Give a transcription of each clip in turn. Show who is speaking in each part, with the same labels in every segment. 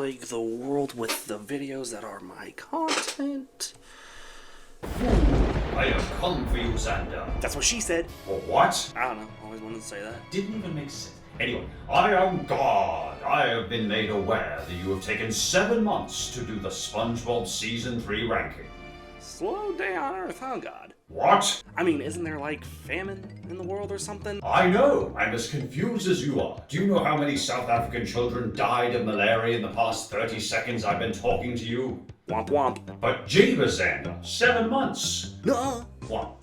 Speaker 1: plague the world with the videos that are my content.
Speaker 2: I have come for you, Xander.
Speaker 1: That's what she said.
Speaker 2: For what?
Speaker 1: I don't know, always wanted to say that.
Speaker 2: Didn't even make sense. Anyway, I am God. I have been made aware that you have taken 7 months to do the SpongeBob Season 3 ranking.
Speaker 1: Slow day on Earth, huh, God?
Speaker 2: What?
Speaker 1: I mean, isn't there, like, famine in the world or something?
Speaker 2: I know. I'm as confused as you are. Do you know how many South African children died of malaria in the past 30 seconds I've been talking to you?
Speaker 1: Womp womp.
Speaker 2: But Jeebus, Xander, 7 months.
Speaker 1: Nuh-uh.
Speaker 2: What?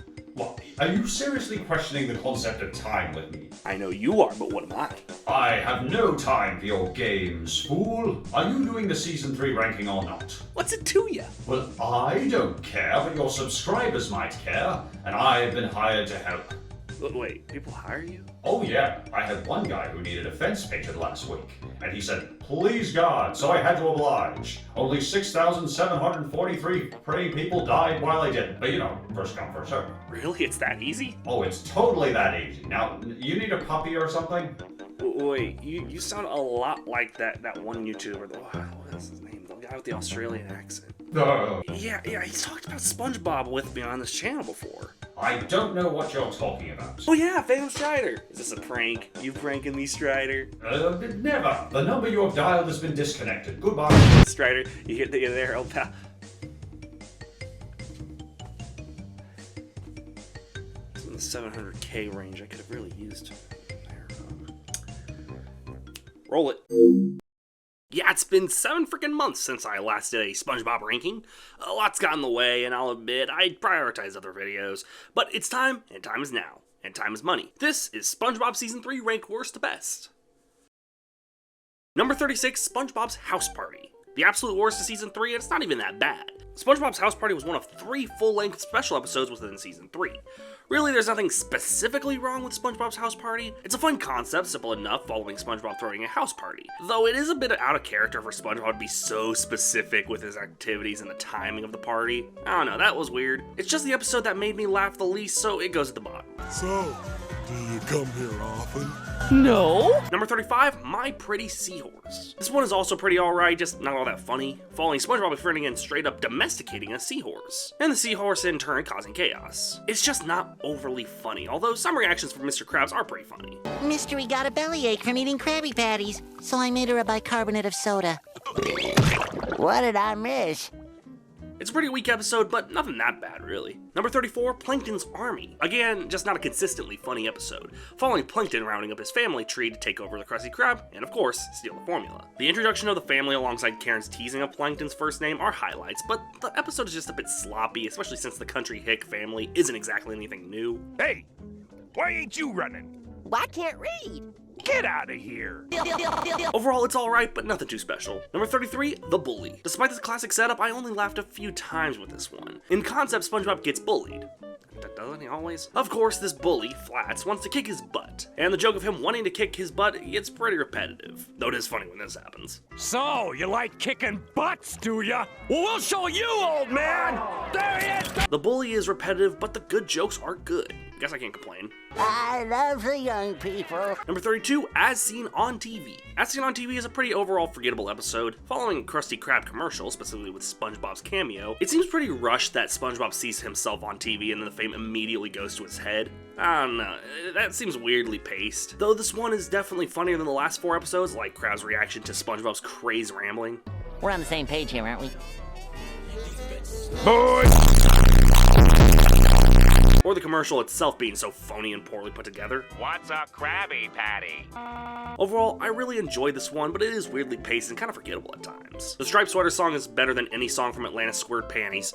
Speaker 2: Are you seriously questioning the concept of time with me?
Speaker 1: I know you are, but what am I?
Speaker 2: I have no time for your games, fool. Are you doing the Season 3 ranking or not?
Speaker 1: What's it to ya?
Speaker 2: Well, I don't care, but your subscribers might care, and I've been hired to help.
Speaker 1: Wait, people hire you?
Speaker 2: Oh yeah, I had one guy who needed a fence painted last week, and he said, "Please God," so I had to oblige. Only 6,743 praying people died while I did it. But you know, first come, first serve.
Speaker 1: Really? It's that easy?
Speaker 2: Oh, it's totally that easy. Now, you need a puppy or something?
Speaker 1: Wait, you sound a lot like that one YouTuber. What is his name? The guy with the Australian accent.
Speaker 2: No.
Speaker 1: Yeah, he's talked about SpongeBob with me on this channel before.
Speaker 2: I don't know what you're talking about.
Speaker 1: Oh yeah, Phantom Strider. Is this a prank? You pranking me, Strider?
Speaker 2: Never. The number you have dialed has been disconnected. Goodbye.
Speaker 1: Strider, you get there, old pal. It's in the 700K range. I could have really used. Roll it. Yeah, it's been 7 freaking months since I last did a SpongeBob ranking. A lot's got in the way, and I'll admit, I prioritize other videos. But it's time, and time is now, and time is money. This is SpongeBob Season 3 Rank Worst to Best. Number 36, SpongeBob's House Party. The absolute worst of Season 3, and it's not even that bad. SpongeBob's House Party was one of 3 full-length special episodes within Season 3. Really, there's nothing specifically wrong with SpongeBob's House Party. It's a fun concept, simple enough, following SpongeBob throwing a house party. Though it is a bit out of character for SpongeBob to be so specific with his activities and the timing of the party. I don't know, that was weird. It's just the episode that made me laugh the least, so it goes at the bottom.
Speaker 3: So, do you come here often?
Speaker 1: No. Number 35, My Pretty Seahorse. This one is also pretty alright, just not all that funny. Following SpongeBob befriending and straight up domesticating a seahorse, and the seahorse in turn causing chaos. It's just not overly funny, although some reactions from Mr. Krabs are pretty funny.
Speaker 4: Mystery got a bellyache from eating Krabby Patties, so I made her a bicarbonate of soda. What did I miss?
Speaker 1: It's a pretty weak episode, but nothing that bad, really. Number 34, Plankton's Army. Again, just not a consistently funny episode, following Plankton rounding up his family tree to take over the Krusty Krab, and of course, steal the formula. The introduction of the family alongside Karen's teasing of Plankton's first name are highlights, but the episode is just a bit sloppy, especially since the Country Hick family isn't exactly anything new.
Speaker 5: Hey, why ain't you running?
Speaker 4: Well, I can't read.
Speaker 5: Get out of here!
Speaker 1: Overall, it's alright, but nothing too special. Number 33, The Bully. Despite this classic setup, I only laughed a few times with this one. In concept, SpongeBob gets bullied. Doesn't he always? Of course, this bully, Flats, wants to kick his butt. And the joke of him wanting to kick his butt gets pretty repetitive. Though it is funny when this happens.
Speaker 5: So, you like kicking butts, do ya? Well, we'll show you, old man! There he is!
Speaker 1: The bully is repetitive, but the good jokes are good. Guess I can't complain.
Speaker 4: I love the young people.
Speaker 1: Number 32, As Seen on TV. As Seen on TV is a pretty overall forgettable episode. Following a Krusty Krab commercial, specifically with SpongeBob's cameo, it seems pretty rushed that SpongeBob sees himself on TV and then the fame immediately goes to his head. I don't know, that seems weirdly paced. Though this one is definitely funnier than the last 4 episodes, like Krab's reaction to SpongeBob's crazed rambling.
Speaker 4: We're on the same page here, aren't we?
Speaker 5: Boy!
Speaker 1: Or the commercial itself being so phony and poorly put together.
Speaker 5: What's a Krabby Patty?
Speaker 1: Overall, I really enjoyed this one, but it is weirdly paced and kind of forgettable at times. The Striped Sweater song is better than any song from Atlantis Squared Panties.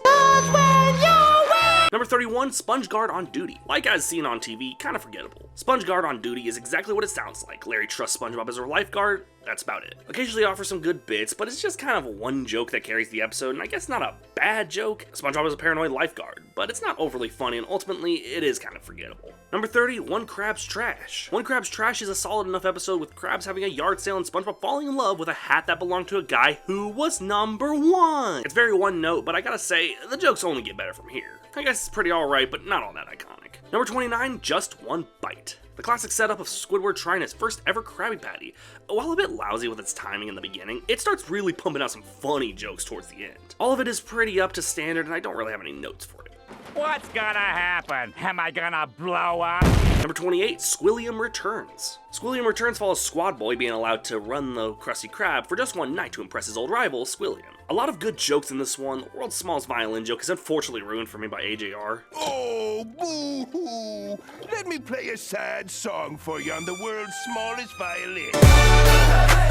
Speaker 1: Number 31, SpongeGuard on Duty. Like As Seen on TV, kind of forgettable. SpongeGuard on Duty is exactly what it sounds like. Larry trusts SpongeBob as her lifeguard, that's about it. Occasionally offers some good bits, but it's just kind of one joke that carries the episode, and I guess not a bad joke. SpongeBob is a paranoid lifeguard, but it's not overly funny, and ultimately, it is kind of forgettable. Number 30, One Krab's Trash. One Krab's Trash is a solid enough episode with Krabs having a yard sale and SpongeBob falling in love with a hat that belonged to a guy who was number 1. It's very one note, but I gotta say, the jokes only get better from here. I guess it's pretty alright, but not all that iconic. Number 29, Just One Bite. The classic setup of Squidward trying his first ever Krabby Patty. While a bit lousy with its timing in the beginning, it starts really pumping out some funny jokes towards the end. All of it is pretty up to standard, and I don't really have any notes for it.
Speaker 5: What's gonna happen? Am I gonna blow up?
Speaker 1: Number 28, Squilliam Returns. Squilliam Returns follows Squad Boy being allowed to run the Krusty Krab for just one night to impress his old rival, Squilliam. A lot of good jokes in this one. The world's smallest violin joke is unfortunately ruined for me by AJR.
Speaker 3: Oh, boo-hoo! Let me play a sad song for you on the world's smallest violin.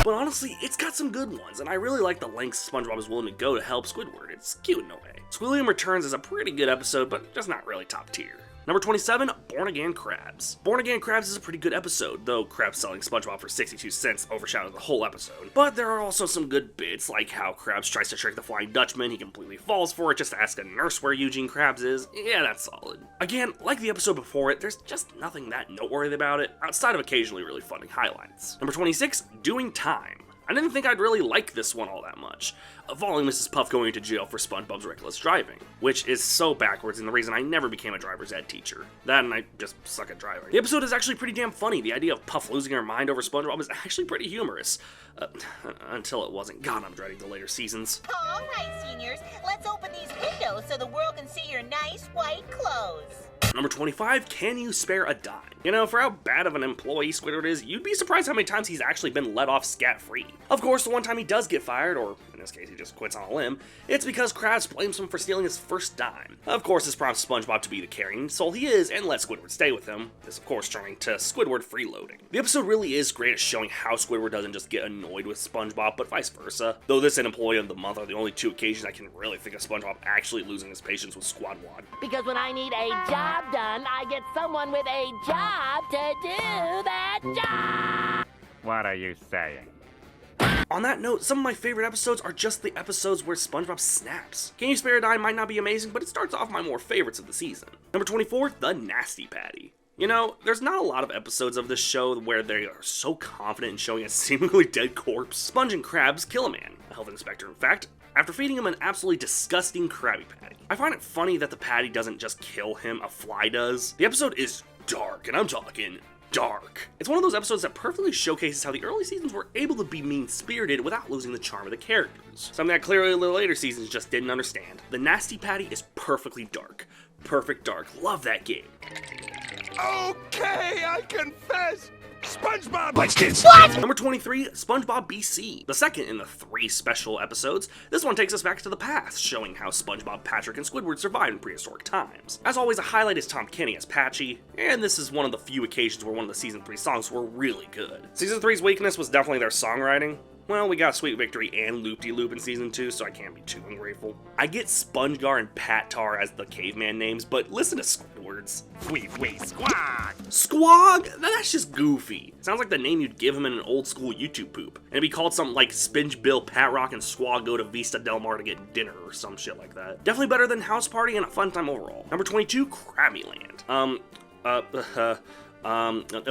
Speaker 1: But honestly, it's got some good ones, and I really like the lengths SpongeBob is willing to go to help Squidward. It's cute in a way. Squilliam Returns is a pretty good episode, but just not really top tier. Number 27, Born Again Krabs. Born Again Krabs is a pretty good episode, though Krabs selling SpongeBob for 62 cents overshadowed the whole episode. But there are also some good bits, like how Krabs tries to trick the Flying Dutchman, he completely falls for it just to ask a nurse where Eugene Krabs is. Yeah, that's solid. Again, like the episode before it, there's just nothing that noteworthy about it, outside of occasionally really funny highlights. Number 26, Doing Time. I didn't think I'd really like this one all that much, following Mrs. Puff going to jail for SpongeBob's reckless driving, which is so backwards and the reason I never became a driver's ed teacher. That and I just suck at driving. The episode is actually pretty damn funny. The idea of Puff losing her mind over SpongeBob is actually pretty humorous. Until it wasn't. God, I'm dreading the later seasons.
Speaker 6: All right, seniors, let's open these windows so the world can see your nice white clothes.
Speaker 1: Number 25, Can You Spare a Dime? You know, for how bad of an employee Squidward is, you'd be surprised how many times he's actually been let off scot-free. Of course, the one time he does get fired, or in this case he just quits on a limb, it's because Krabs blames him for stealing his first dime. Of course, this prompts SpongeBob to be the caring soul he is and let Squidward stay with him, this of course turning to Squidward freeloading. The episode really is great at showing how Squidward doesn't just get annoyed with SpongeBob, but vice versa. Though this and Employee of the Month are the only two occasions I can really think of SpongeBob actually losing his patience with Squadwad.
Speaker 7: Because when I need a job done, I get someone with a job to do that job.
Speaker 5: What are you saying?
Speaker 1: On that note, some of my favorite episodes are just the episodes where SpongeBob snaps. Can You Spare a Dime might not be amazing, but it starts off my more favorites of the season. Number 24, The Nasty Patty. You know, there's not a lot of episodes of this show where they are so confident in showing a seemingly dead corpse. Sponge and Krabs kill a man, a health inspector in fact, after feeding him an absolutely disgusting Krabby Patty. I find it funny that the patty doesn't just kill him, a fly does. The episode is dark, and I'm talking dark. It's one of those episodes that perfectly showcases how the early seasons were able to be mean-spirited without losing the charm of the characters. Something that clearly the later seasons just didn't understand. The Nasty Patty is perfectly dark. Perfect dark. Love that game.
Speaker 3: Okay, I confess. SpongeBob!
Speaker 5: Let's kids.
Speaker 1: Number 23, SpongeBob BC. The second in the 3 special episodes, this one takes us back to the past, showing how SpongeBob, Patrick, and Squidward survived in prehistoric times. As always, a highlight is Tom Kenny as Patchy, and this is one of the few occasions where one of the Season 3 songs were really good. Season 3's weakness was definitely their songwriting. Well, we got Sweet Victory and Loop-De-Loop in Season 2, so I can't be too ungrateful. I get SpongeGar and Pat Tar as the caveman names, but listen to Squidward's.
Speaker 5: Wee squawk.
Speaker 1: Squawg? That's just goofy. Sounds like the name you'd give him in an old school YouTube poop. And it'd be called something like Spinge Bill, Pat Rock, and Squawg go to Vista Del Mar to get dinner or some shit like that. Definitely better than House Party and a fun time overall. Number 22, Krabbyland.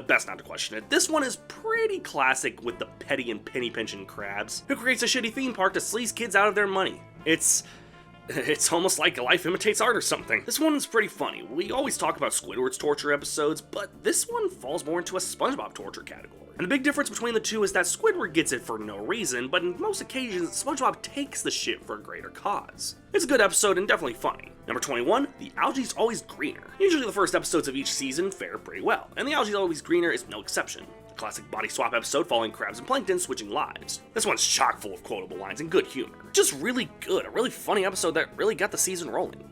Speaker 1: Best not to question it. This one is pretty classic with the petty and penny pinching Krabs, who creates a shitty theme park to sleaze kids out of their money. It's almost like life imitates art or something. This one's pretty funny. We always talk about Squidward's torture episodes, but this one falls more into a SpongeBob torture category. And the big difference between the two is that Squidward gets it for no reason, but in most occasions, SpongeBob takes the shit for a greater cause. It's a good episode and definitely funny. Number 21, The Algae's Always Greener. Usually the first episodes of each season fare pretty well, and The Algae's Always Greener is no exception. A classic body swap episode following Krabs and Plankton switching lives. This one's chock full of quotable lines and good humor. Just really good, a really funny episode that really got the season rolling.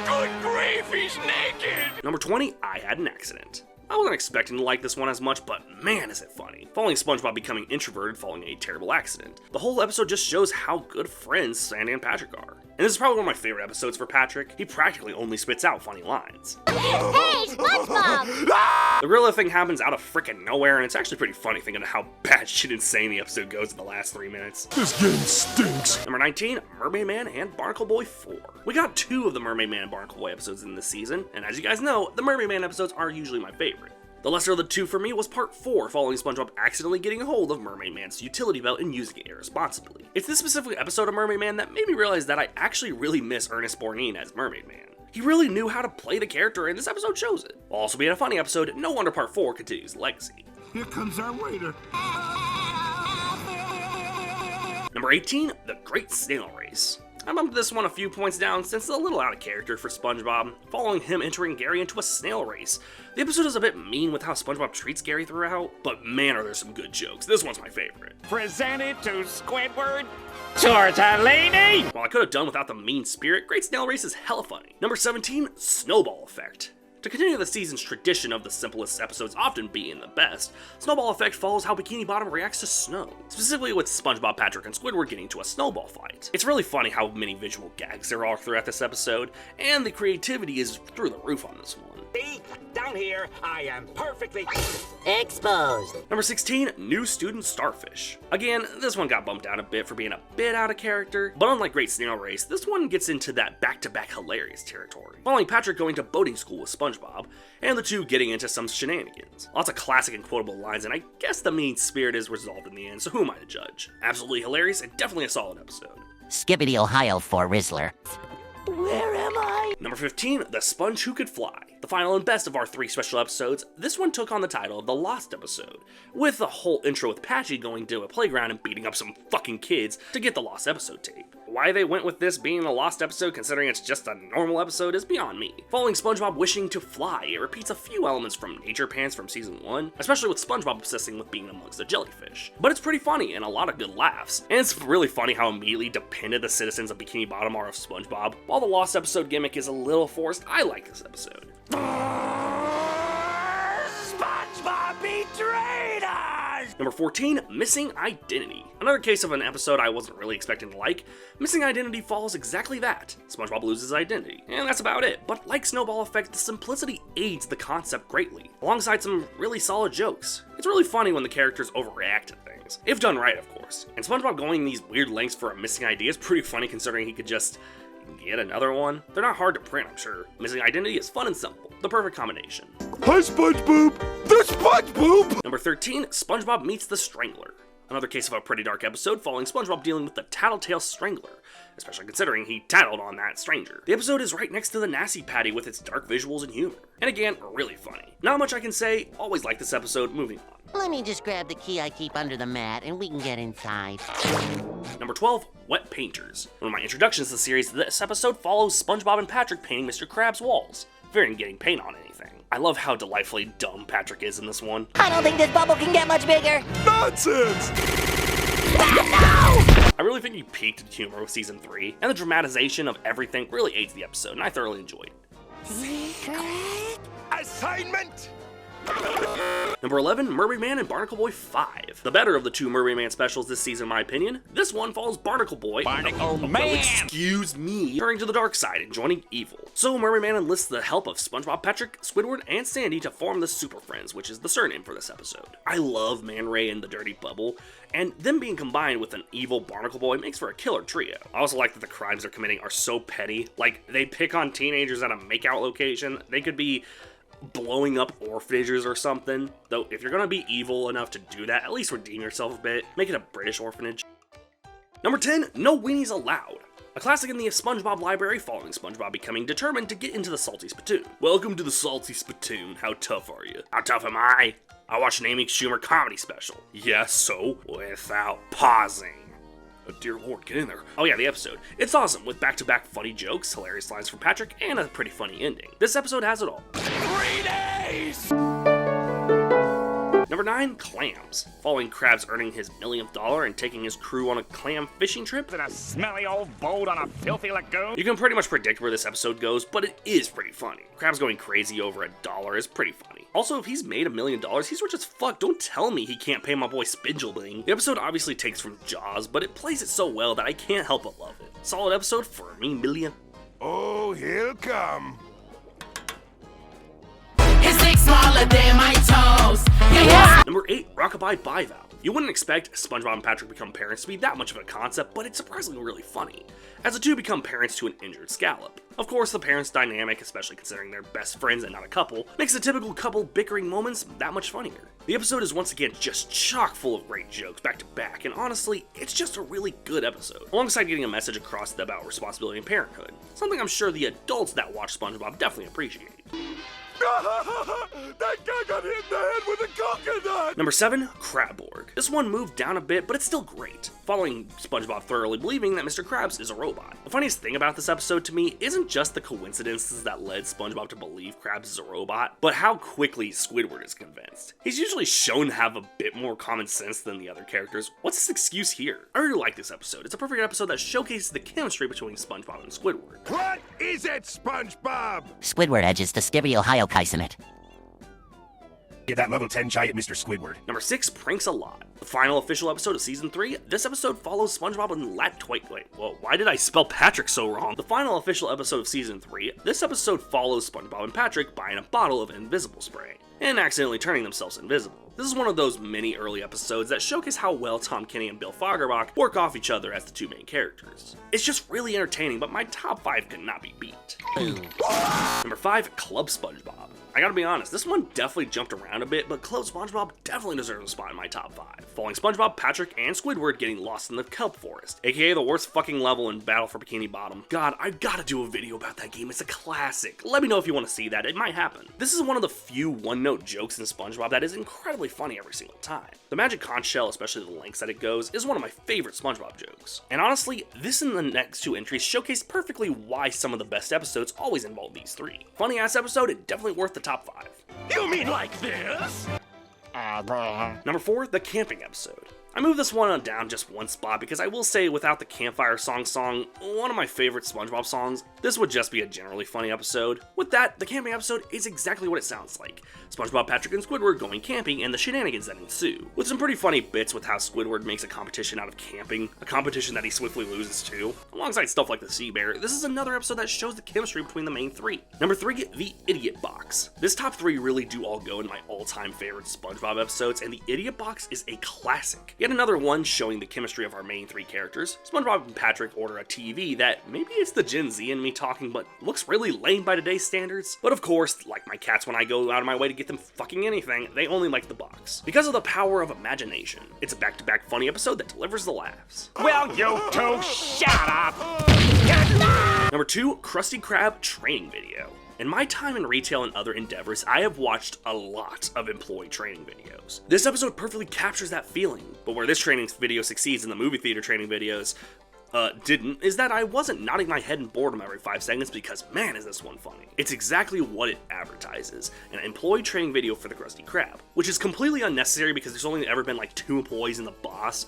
Speaker 5: Good grief, he's naked!
Speaker 1: Number 20, I Had an Accident. I wasn't expecting to like this one as much, but man is it funny. Following SpongeBob becoming introverted following a terrible accident. The whole episode just shows how good friends Sandy and Patrick are. And this is probably one of my favorite episodes for Patrick. He practically only spits out funny lines.
Speaker 7: Hey, SpongeBob!
Speaker 1: The gorilla thing happens out of frickin' nowhere, and it's actually pretty funny thinking of how batshit insane the episode goes in the last 3 minutes.
Speaker 3: This game stinks.
Speaker 1: Number 19, Mermaid Man and Barnacle Boy 4. We got 2 of the Mermaid Man and Barnacle Boy episodes in this season, and as you guys know, the Mermaid Man episodes are usually my favorite. The lesser of the 2 for me was part 4, following SpongeBob accidentally getting a hold of Mermaid Man's utility belt and using it irresponsibly. It's this specific episode of Mermaid Man that made me realize that I actually really miss Ernest Borgnine as Mermaid Man. He really knew how to play the character, and this episode shows it. While also being a funny episode, no wonder Part 4 continues the legacy.
Speaker 3: Here comes our waiter.
Speaker 1: Number 18, The Great Snail Race. I bumped this one a few points down since it's a little out of character for SpongeBob, following him entering Gary into a snail race. The episode is a bit mean with how SpongeBob treats Gary throughout, but man are there some good jokes. This one's my favorite.
Speaker 5: Presented to Squidward, Tortellini!
Speaker 1: While I could have done without the mean spirit, Great Snail Race is hella funny. Number 17, Snowball Effect. To continue the season's tradition of the simplest episodes often being the best, Snowball Effect follows how Bikini Bottom reacts to snow, specifically with SpongeBob, Patrick, and Squidward getting into a snowball fight. It's really funny how many visual gags there are throughout this episode, and the creativity is through the roof on this one.
Speaker 5: See, down here, I am perfectly
Speaker 4: Exposed.
Speaker 1: Number 16, New Student Starfish. Again, this one got bumped down a bit for being a bit out of character, but unlike Great Snail Race, this one gets into that back-to-back hilarious territory, following Patrick going to boating school with SpongeBob, and the two getting into some shenanigans. Lots of classic and quotable lines, and I guess the mean spirit is resolved in the end, so who am I to judge? Absolutely hilarious, and definitely a solid episode.
Speaker 4: Skibbity Ohio for Rizzler. Where am I?
Speaker 1: Number 15, The Sponge Who Could Fly. The final and best of our 3 special episodes, this one took on the title of The Lost Episode, with the whole intro with Patchy going to a playground and beating up some fucking kids to get the Lost Episode tape. Why they went with this being a Lost Episode considering it's just a normal episode is beyond me. Following SpongeBob wishing to fly, it repeats a few elements from Nature Pants from season 1, especially with SpongeBob obsessing with being amongst the jellyfish. But it's pretty funny and a lot of good laughs, and it's really funny how immediately dependent the citizens of Bikini Bottom are of SpongeBob. While the Lost Episode gimmick is a little forced, I like this episode.
Speaker 5: SpongeBob betrayed us!
Speaker 1: Number 14, Missing Identity. Another case of an episode I wasn't really expecting to like. Missing Identity follows exactly that. SpongeBob loses identity, and that's about it. But like Snowball Effect, the simplicity aids the concept greatly, alongside some really solid jokes. It's really funny when the characters overreact to things, if done right, of course. And SpongeBob going these weird lengths for a missing idea is pretty funny considering he could just get another one. They're not hard to print, I'm sure. Missing Identity is fun and simple, the perfect combination.
Speaker 3: Hi, SpongeBob. The SpongeBob.
Speaker 1: Number 13, SpongeBob Meets the Strangler. Another case of a pretty dark episode following SpongeBob dealing with the Tattletale Strangler, especially considering he tattled on that stranger. The episode is right next to the Nasty Patty with its dark visuals and humor. And again, really funny. Not much I can say, always like this episode, moving on.
Speaker 4: Let me just grab the key I keep under the mat and we can get inside.
Speaker 1: Number 12, Wet Painters. One of my introductions to the series, this episode follows SpongeBob and Patrick painting Mr. Krabs' walls, fearing getting paint on anything. I love how delightfully dumb Patrick is in this one.
Speaker 4: I don't think this bubble can get much bigger.
Speaker 3: Nonsense.
Speaker 1: I really think he peaked in humor with season 3, and the dramatization of everything really aids the episode, and I thoroughly enjoyed it.
Speaker 3: Assignment.
Speaker 1: Number 11, Mermaid Man and Barnacle Boy 5. The better of the 2 Mermaid Man specials this season, in my opinion. This one follows Barnacle Boy, excuse me, turning to the dark side and joining evil. So Mermaid Man enlists the help of SpongeBob, Patrick, Squidward, and Sandy to form the Super Friends, which is the surname for this episode. I love Man Ray and the Dirty Bubble, and them being combined with an evil Barnacle Boy makes for a killer trio. I also like that the crimes they're committing are so petty. Like, they pick on teenagers at a makeout location. They could be blowing up orphanages or something. Though, if you're gonna be evil enough to do that, at least redeem yourself a bit. Make it a British orphanage. Number 10, No Weenies Allowed. A classic in the SpongeBob library following SpongeBob becoming determined to get into the Salty Spittoon. Welcome to the Salty Spittoon. How tough are you? How tough am I? I watched an Amy Schumer comedy special. Yes, so without pausing. Oh, dear lord, get in there. Oh yeah, the episode. It's awesome, with back-to-back funny jokes, hilarious lines from Patrick, and a pretty funny ending. This episode has it all.
Speaker 5: 3 days!
Speaker 1: Number 9, Clams. Following Krabs earning his millionth dollar and taking his crew on a clam fishing trip.
Speaker 5: In a smelly old boat on a filthy lagoon?
Speaker 1: You can pretty much predict where this episode goes, but it is pretty funny. Krabs going crazy over $1 is pretty funny. Also, if he's made $1 million, he's rich as fuck. Don't tell me he can't pay my boy Spindleling. The episode obviously takes from Jaws, but it plays it so well that I can't help but love it. Solid episode for me, million.
Speaker 3: Oh, he'll come.
Speaker 8: His dick smaller than my toes.
Speaker 1: Number 8, Rockabye Bivalve. You wouldn't expect SpongeBob and Patrick become parents to be that much of a concept, but it's surprisingly really funny, as the two become parents to an injured Scallop. Of course, the parents' dynamic, especially considering they're best friends and not a couple, makes the typical couple bickering moments that much funnier. The episode is once again just chock full of great jokes back to back, and honestly, it's just a really good episode, alongside getting a message across about responsibility and parenthood, something I'm sure the adults that watch SpongeBob definitely appreciate.
Speaker 3: That guy got hit in the head with a coconut!
Speaker 1: Number 7, Crabborg. This one moved down a bit, but it's still great, following SpongeBob thoroughly believing that Mr. Krabs is a robot. The funniest thing about this episode to me isn't just the coincidences that led SpongeBob to believe Krabs is a robot, but how quickly Squidward is convinced. He's usually shown to have a bit more common sense than the other characters. What's his excuse here? I really like this episode. It's a perfect episode that showcases the chemistry between SpongeBob and Squidward.
Speaker 3: What is it, SpongeBob?
Speaker 4: Squidward edges the Skirio-Hyokaisen.
Speaker 3: Give that level 10 giant Mr. Squidward.
Speaker 1: Number 6, Pranks a Lot. The final official episode of Season 3, this episode follows SpongeBob and why did I spell Patrick so wrong? The final official episode of Season 3, this episode follows SpongeBob and Patrick buying a bottle of invisible spray, and accidentally turning themselves invisible. This is one of those mini early episodes that showcase how well Tom Kenny and Bill Fagerbach work off each other as the two main characters. It's just really entertaining, but my top 5 could not be beat. Number 5, Club SpongeBob. I gotta be honest, this one definitely jumped around a bit, but Club SpongeBob definitely deserves a spot in my top 5. Following SpongeBob, Patrick, and Squidward getting lost in the kelp forest, aka the worst fucking level in Battle for Bikini Bottom. God, I've gotta do a video about that game, it's a classic. Let me know if you want to see that, it might happen. This is one of the few one-note jokes in SpongeBob that is incredibly funny every single time. The magic conch shell, especially the lengths that it goes, is one of my favorite SpongeBob jokes. And honestly, this and the next 2 entries showcase perfectly why some of the best episodes always involve these 3. Funny ass episode, and definitely worth the top 5.
Speaker 5: You mean like this?
Speaker 1: Number 4, the camping episode. I moved this one down just one spot because I will say without the campfire song, one of my favorite SpongeBob songs, this would just be a generally funny episode. With that, the camping episode is exactly what it sounds like. SpongeBob, Patrick, and Squidward going camping and the shenanigans that ensue. With some pretty funny bits with how Squidward makes a competition out of camping, a competition that he swiftly loses to. Alongside stuff like the Sea Bear, this is another episode that shows the chemistry between the main 3. Number 3, the Idiot Box. This top 3 really do all go in my all-time favorite SpongeBob episodes, and the Idiot Box is a classic. Yet another one showing the chemistry of our main 3 characters. SpongeBob and Patrick order a TV that maybe it's the Gen Z in me talking, but looks really lame by today's standards. But of course, like my cats when I go out of my way to get them fucking anything, they only like the box. Because of the power of imagination. It's a back-to-back funny episode that delivers the laughs.
Speaker 5: Well, you two, shut up!
Speaker 1: Number 2, Krusty Krab training video. In my time in retail and other endeavors, I have watched a lot of employee training videos. This episode perfectly captures that feeling, but where this training video succeeds in the movie theater training videos didn't, is that I wasn't nodding my head in boredom every 5 seconds because man is this one funny. It's exactly what it advertises, an employee training video for the Krusty Krab, which is completely unnecessary because there's only ever been like 2 employees and the boss.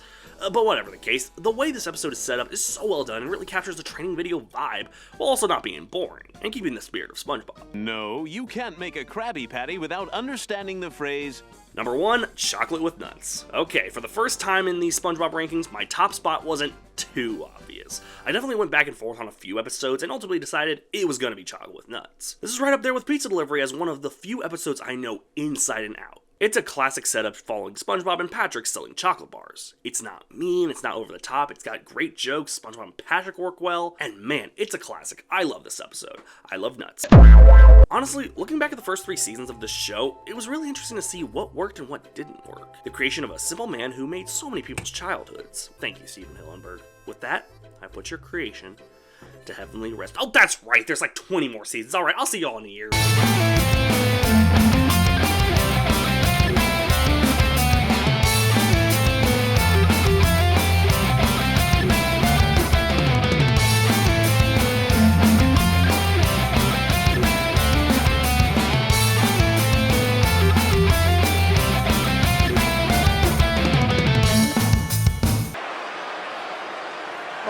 Speaker 1: But whatever the case, the way this episode is set up is so well done and really captures the training video vibe while also not being boring and keeping the spirit of SpongeBob.
Speaker 8: No, you can't make a Krabby Patty without understanding the phrase.
Speaker 1: Number 1, chocolate with nuts. Okay, for the first time in these SpongeBob rankings, my top spot wasn't too obvious. I definitely went back and forth on a few episodes and ultimately decided it was gonna be chocolate with nuts. This is right up there with Pizza Delivery as one of the few episodes I know inside and out. It's a classic setup following SpongeBob and Patrick selling chocolate bars. It's not mean, it's not over the top, it's got great jokes, SpongeBob and Patrick work well, and man, it's a classic. I love this episode. I love nuts. Honestly, looking back at the first 3 seasons of this show, it was really interesting to see what worked and what didn't work. The creation of a simple man who made so many people's childhoods. Thank you, Stephen Hillenburg. With that, I put your creation to heavenly rest. Oh, that's right, there's like 20 more seasons. Alright, I'll see y'all in a year.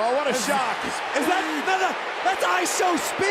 Speaker 5: Oh, what a shock. Is that... That's ice so speed!